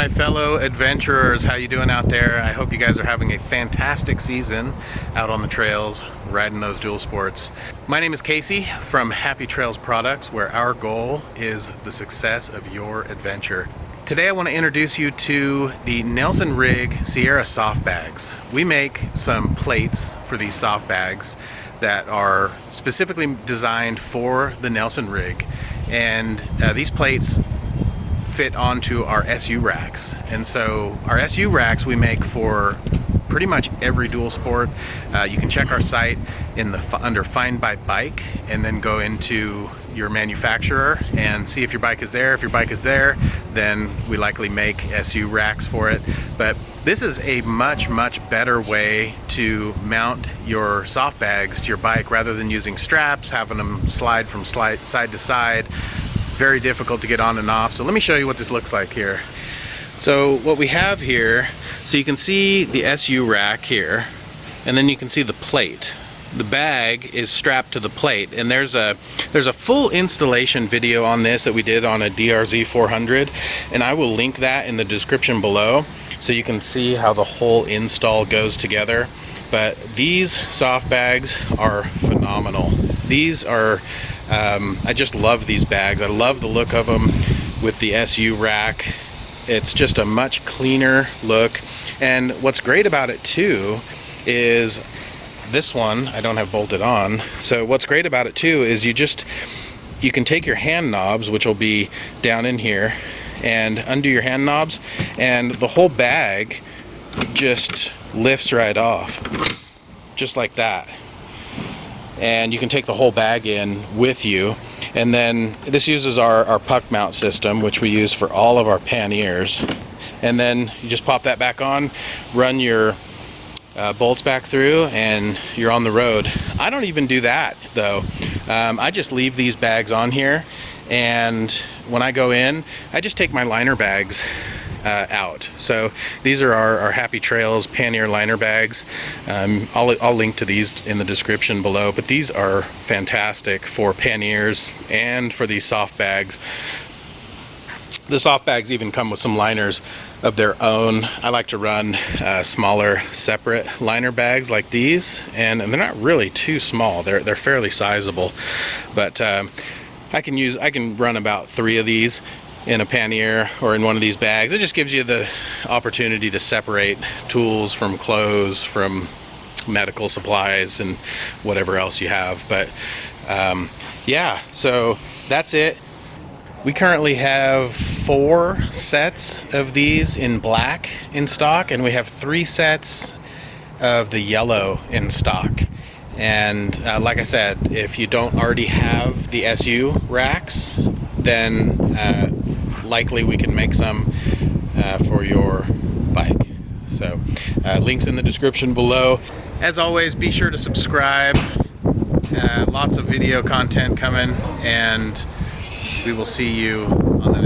my fellow adventurers, how you doing out there? I hope you guys are having a fantastic season out on the trails, riding those dual sports. My name is Casey from Happy Trails Products, where our goal is the success of your adventure. Today I want to introduce you to the Nelson Rigg Sierra soft bags. We make some plates for these soft bags that are specifically designed for the Nelson Rigg, and these plates fit onto our SU racks. And so our SU racks we make for pretty much every dual sport. You can check our site in the under Find by Bike and then go into your manufacturer and see if your bike is there. If your bike is there, then we likely make SU racks for it. But this is a much better way to mount your soft bags to your bike rather than using straps, having them slide from side to side. Very difficult to get on and off. So let me show you what this looks like here. So what we have here, so you can see the SU rack here, and then you can see the plate. The bag is strapped to the plate, and there's a full installation video on this that we did on a DRZ 400, and I will link that in the description below so you can see how the whole install goes together. But these soft bags are phenomenal. These are I just love these bags. I love the look of them with the SU rack. It's just a much cleaner look. And what's great about it too is this one I don't have bolted on. So what's great about it too is you can take your hand knobs, which will be down in here, and undo your hand knobs, and the whole bag just lifts right off, just like that. And you can take the whole bag in with you. And then this uses our puck mount system, which we use for all of our panniers. And then you just pop that back on, run your bolts back through, and you're on the road. I don't even do that though. I just leave these bags on here, and when I go in, I just take my liner bags out. So these are our Happy Trails pannier liner bags. I'll link to these in the description below, but these are fantastic for panniers and for these soft bags. The soft bags even come with some liners of their own. I like to run smaller separate liner bags like these, and they're not really too small. They're fairly sizable, but I can run about 3 of these in a pannier or in one of these bags. It just gives you the opportunity to separate tools from clothes, from medical supplies, and whatever else you have. But yeah, so that's it. We currently have 4 sets of these in black in stock, and we have 3 sets of the yellow in stock. And like I said, if you don't already have the SU racks, then likely we can make some for your bike. So links in the description below. As always, be sure to subscribe. Lots of video content coming, and we will see you on the